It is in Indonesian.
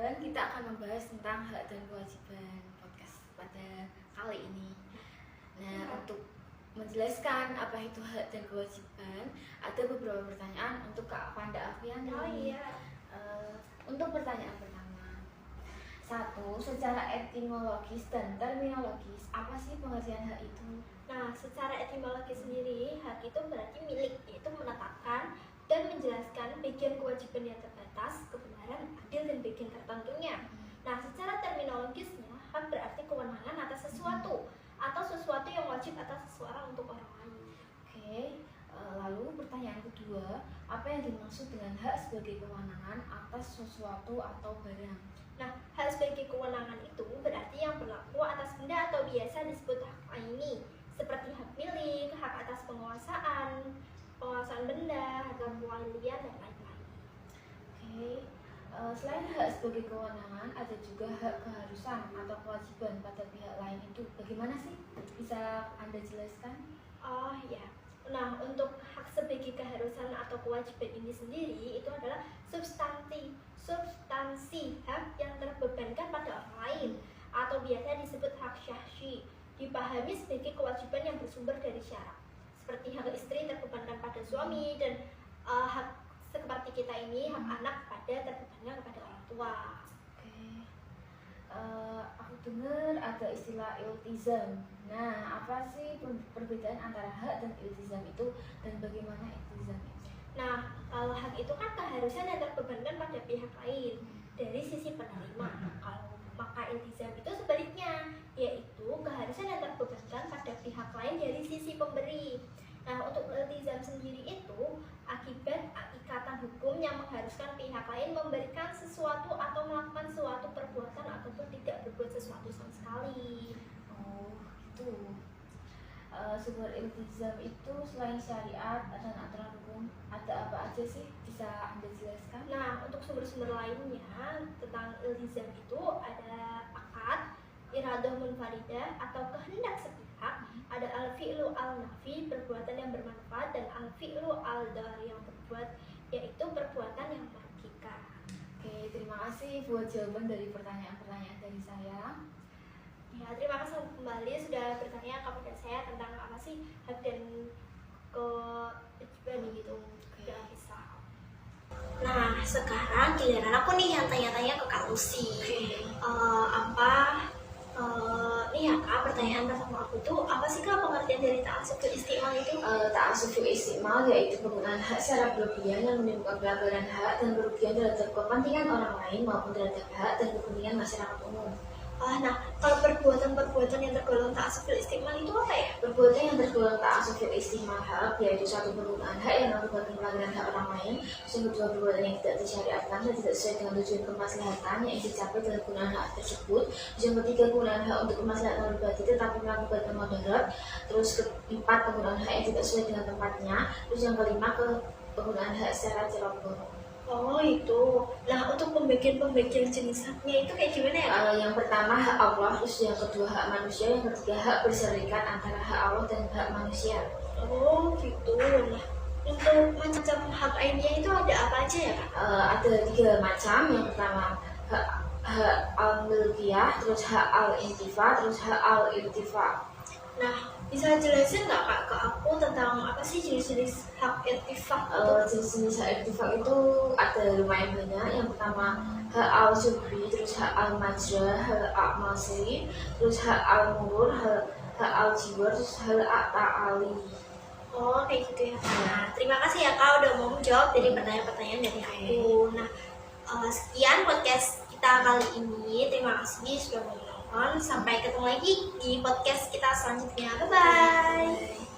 Kebetulan kita akan membahas tentang hak dan kewajiban podcast pada kali ini. Nah, untuk menjelaskan apa itu hak dan kewajiban, ada beberapa pertanyaan untuk Kak Panda Afiani. Untuk pertanyaan pertama, 1. Secara etimologis dan terminologis, apa sih pengertian hak itu? Nah, secara etimologis sendiri, hak itu berarti milik, yaitu menetapkan dan menjelaskan bagian kewajiban yang terbatas, kebenaran, adil, dan bagian tertentunya. Nah, secara terminologisnya, hak berarti kewenangan atas sesuatu atau sesuatu yang wajib atas seseorang untuk orang lain. Oke, lalu pertanyaan kedua, apa yang dimaksud dengan hak sebagai kewenangan atas sesuatu atau barang? Nah, hak sebagai kewenangan itu berarti yang berlaku atas benda atau biasa disebut hak aini, seperti hak milik, hak atas penguasaan benda, hak kewalian, dan lain-lain. Oke, selain hak sebagai kewenangan, ada juga hak keharusan atau kewajiban pada pihak lain itu. Bagaimana sih? Bisa Anda jelaskan? Oh ya, nah untuk hak sebagai keharusan atau kewajiban ini sendiri itu adalah substansi hak yang terbebankan pada orang lain atau biasa disebut hak syahsi, dipahami sebagai kewajiban yang bersumber dari syarat. Seperti hak istri terbebankan pada suami dan hak seperti kita ini hak anak terbebankan kepada orang tua. Oke, aku dengar ada istilah iltizam. Nah, apa sih perbedaan antara hak dan iltizam itu dan bagaimana iltizam itu? Nah, kalau hak itu kan keharusan yang terbebankan pada pihak lain dari sisi penerima. Kalau maka iltizam itu sebaliknya, yaitu keharusan yang terbebankan pada pihak lain dari sisi pemberi. Nah, untuk iltizam sendiri itu akibat ikatan hukum yang mengharuskan pihak lain memberikan sesuatu atau melakukan suatu perbuatan ataupun tidak berbuat sesuatu sama sekali. Oh, gitu. Sumber iltizam itu selain syariat dan aturan hukum, ada apa aja sih? Bisa Anda jelaskan? Nah, untuk sumber-sumber lainnya tentang iltizam itu ada akad, iradah munfaridah atau kehendak sepihak, ada al-fi'lu al-nafi, perbuatan yang bermanfaat, dan al-fi'lu al-dar yang berbuat, yaitu perbuatan yang merugikan. Oke, terima kasih buat jawaban dari pertanyaan-pertanyaan dari saya. Ya, terima kasih kembali sudah bertanya kepada saya tentang apa sih hak dan kewajiban gitu. Tidak bisa. Nah, sekarang giliran aku nih yang tanya-tanya ke Kak Lucy. Nih ya Kak, pertanyaan pertama aku tuh apa sih Kak pengertian dari ta'assubul istimal itu? Ta'assubul istimal yaitu penggunaan hak secara berlebihan yang menimbulkan pelanggaran hak dan kerugian terhadap kepentingan orang lain maupun terhadap hak dan kepentingan masyarakat umum. Nah, kalau perbuatan-perbuatan yang tergolong ta'assubul istimal itu apa ya? Perbuatan yang tergolong ta'assubul istimal hak yaitu satu penggunaan hak yang mengakibatkan pelanggaran hak orang lain, yang kedua perbuatan yang tidak disyariatkan dan tidak sesuai dengan tujuan kemaslahatan yang dicapai dengan penggunaan hak tersebut, yang ketiga penggunaan hak untuk kemaslahatan pribadi tetapi mengakibatkan mudarat, terus keempat penggunaan hak yang tidak sesuai dengan tempatnya, terus yang kelima penggunaan hak secara ceroboh. Oh itu. Nah untuk pembagian jenis haknya itu kayak gimana ya? Yang pertama hak Allah, terus yang kedua hak manusia, yang ketiga hak berserikat antara hak Allah dan hak manusia. Oh gitu. Nah untuk macam hak lainnya itu ada apa aja ya Kak? Ada 3 macam. Yang pertama hak al-milkiyah, terus hak al-intifa, terus hak al-iltifa. Nah, bisa jelasin nggak Kak ke aku tentang apa sih jenis-jenis hak iltifak? Jenis-jenis hak iltifak itu ada lumayan banyak. Yang pertama hak al-jubri, terus hak al-majrah, hak al-masri, terus hak al-murur, hak al-jiwar, terus hak al-ta'ali. Oh kayak gitu ya. Nah, terima kasih ya Kak udah mau menjawab dari pertanyaan-pertanyaan dari aku. Nah, sekian podcast kita kali ini. Terima kasih sudah menonton. Sampai ketemu lagi di podcast kita selanjutnya. Bye-bye.